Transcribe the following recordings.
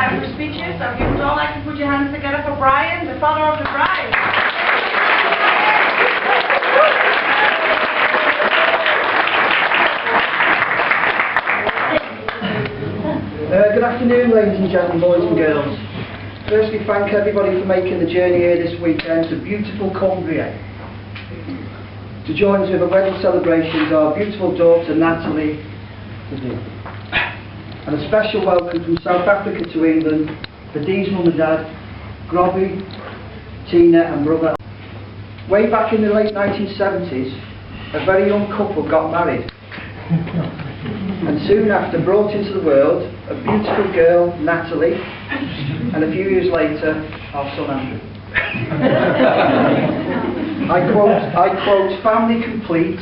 time for speeches. So if you would all like to put your hands together for Brian, the father of the bride. Good afternoon, ladies and gentlemen, boys and girls. Firstly, thank everybody for making the journey here this weekend to beautiful Cumbria to join us with the wedding celebrations our beautiful daughter NatnDee, and a special welcome from South Africa to England for Dee's mum and dad, Grobby, Tina and brother. Way back in the late 1970s, a very young couple got married and soon after brought into the world a beautiful girl, Natalie, and a few years later, our son Andrew. I quote, family complete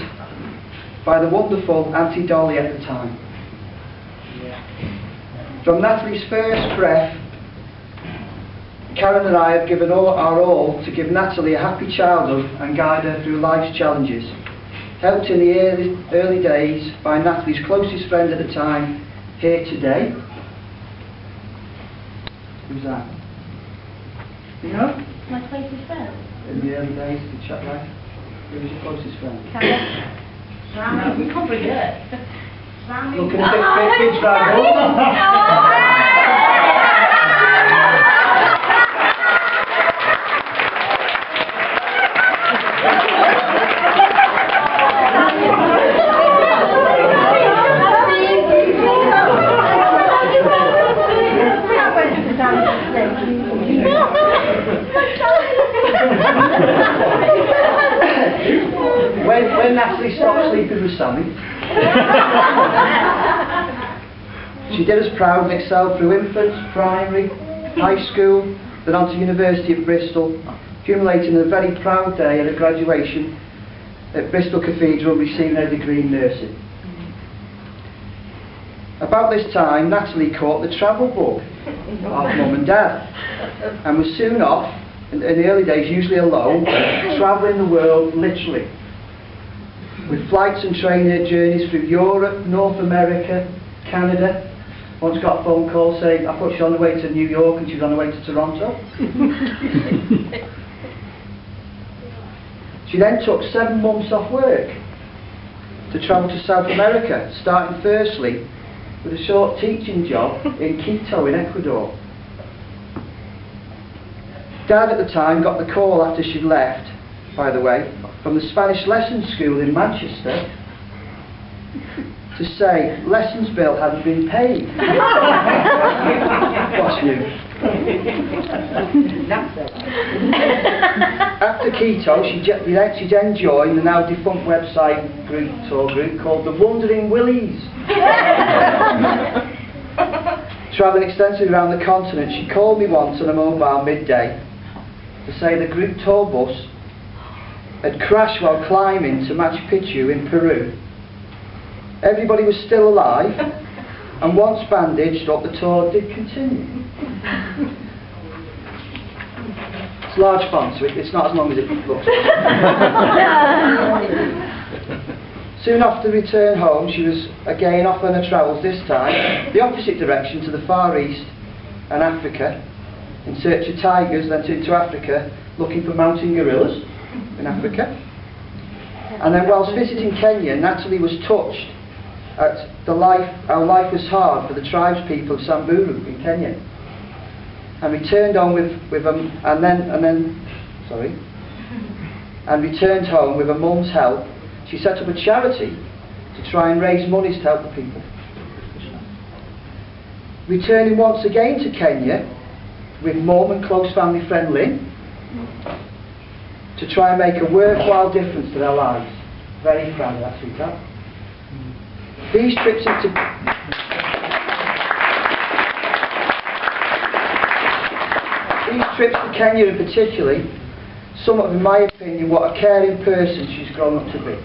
by the wonderful Auntie Dolly at the time. From Natalie's first breath, Karen and I have given our all to give Natalie a happy childhood and guide her through life's challenges. Helped in the early days by Natalie's closest friend at the time, here today. Who's that? You know? My closest friend. In the early days of the chat life. Who was your closest friend? Karen. We can't forget. Looking a bit draggled. When Natalie stopped sleeping with Sammy, she did us proud and excelled through infants, primary, high school, then on to University of Bristol, accumulating a very proud day at her graduation at Bristol Cathedral, receiving her degree in nursing. About this time, Natalie caught the travel bug of mum and dad, and was soon off, in the early days usually alone, travelling the world literally, with flights and train journeys through Europe, North America, Canada. Once got a phone call saying I thought she was on the way to New York and she was on the way to Toronto. She then took 7 months off work to travel to South America, starting firstly with a short teaching job in Quito in Ecuador. Dad at the time got the call after she'd left, by the way, from the Spanish lessons school in Manchester to say lessons bill hadn't been paid. What's new? After Quito, she then joined the now defunct website tour group called the Wandering Willies. Travelling extensively around the continent, she called me once on a mobile midday to say the group tour bus had crashed while climbing to Machu Picchu in Peru. Everybody was still alive, and once bandaged, but the tour did continue. It's large font, so it's not as long as it looks. Soon after return home, she was again off on her travels, this time the opposite direction to the Far East and Africa, in search of tigers, then into Africa, looking for mountain gorillas in Africa. And then whilst visiting Kenya, Natalie was touched at how life was hard for the tribespeople of Samburu in Kenya, and returned home returned home with her mum's help. She set up a charity to try and raise monies to help the people. Returning once again to Kenya with mum and close family friend Lynn to try and make a worthwhile difference to their lives. Very proud of that, sweetheart. These trips to Kenya in particular sum up, in my opinion, what a caring person she's grown up to be.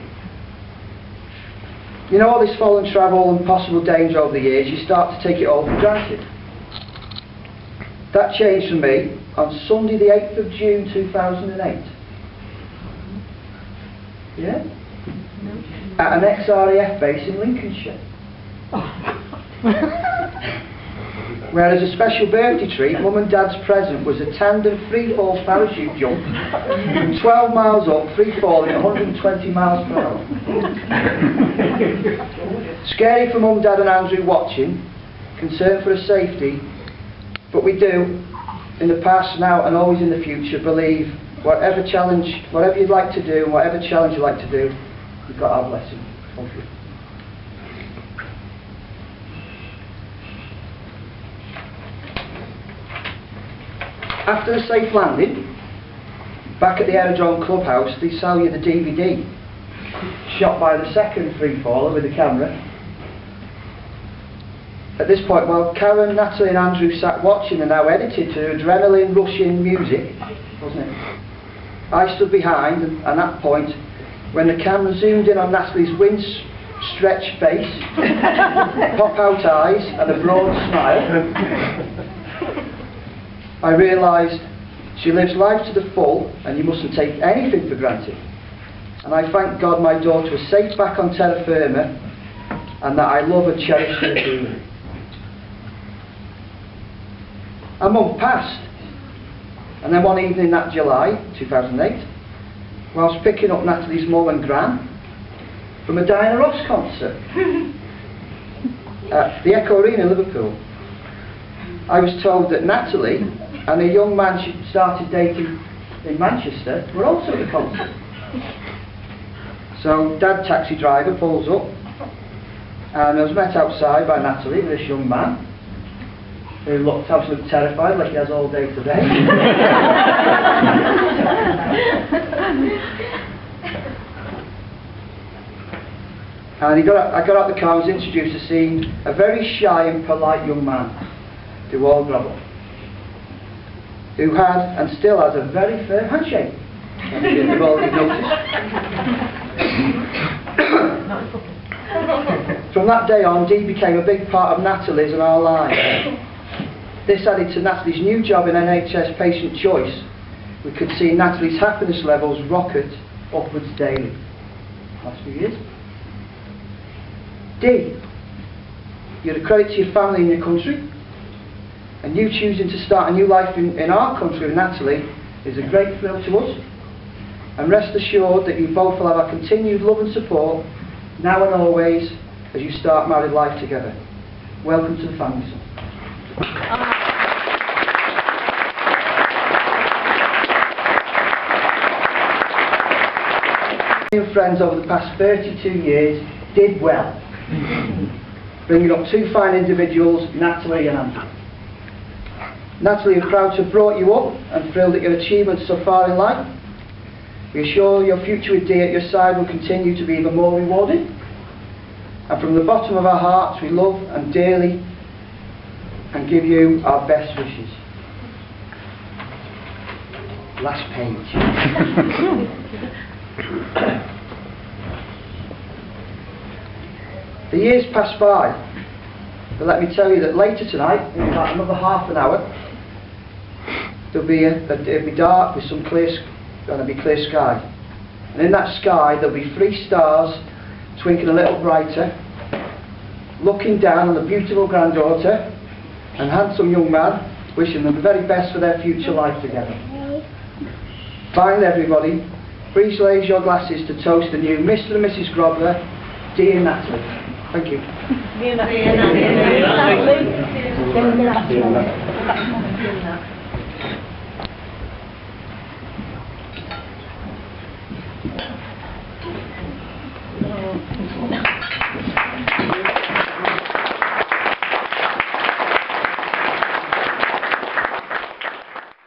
You know, all this foreign travel and possible danger over the years, you start to take it all for granted. That changed for me on Sunday the 8th of June 2008. Yeah? At an XRAF base in Lincolnshire. Whereas a special birthday treat, Mum and Dad's present was a tandem free-fall parachute jump from 12 miles up, free-falling at 120 miles per hour. Scary for Mum, Dad and Andrew watching, concern for her safety, but we do, in the past, now and always in the future, believe whatever you'd like to do, and whatever challenge you'd like to do, you've got our blessing. Thank you. After the safe landing, back at the Aerodrome Clubhouse, they sell you the DVD, shot by the second free-faller with the camera. At this point, while Karen, Natalie and Andrew sat watching and now edited to adrenaline-rushing music, wasn't it? I stood behind, and at that point, when the camera zoomed in on Natalie's wind-stretched face, pop-out eyes and a broad smile, I realised she lives life to the full and you mustn't take anything for granted. And I thank God my daughter was safe back on terra firma and that I love and cherish her dearly. A month passed, and then one evening that July 2008, whilst picking up Natalie's mum and gran from a Diana Ross concert at the Echo Arena in Liverpool, I was told that Natalie and a young man she started dating in Manchester were also at the concert. So Dad, taxi driver, pulls up, and I was met outside by Natalie with this young man who looked absolutely terrified, like he has all day today. And I got out the car and was introduced to seeing a very shy and polite young man who all grovel, who had and still has a very firm handshake. You've already noticed. From that day on, Dee became a big part of Natalie's and our lives. This added to Natalie's new job in NHS Patient Choice. We could see Natalie's happiness levels rocket upwards daily. Last few years. Dee, you're a credit to your family and your country. And you choosing to start a new life in our country with Natalie is a great thrill to us. And rest assured that you both will have our continued love and support, now and always, as you start married life together. Welcome to the family, son. Friends over the past 32 years did well, bringing up two fine individuals, Natalie and Andrew. Natalie, we're proud to have brought you up and thrilled at your achievements so far in life. We assure your future with Dee at your side will continue to be even more rewarding. And from the bottom of our hearts, we love and dearly and give you our best wishes. Last page. The years pass by, but let me tell you that later tonight, in about another half an hour, it'll be dark with some clear sky, and in that sky there'll be 3 stars twinkling a little brighter, looking down on the beautiful granddaughter and handsome young man, wishing them the very best for their future life together. Finally, everybody, please raise your glasses to toast the new Mr. and Mrs. Grobler, Dee and Natalie. Thank you.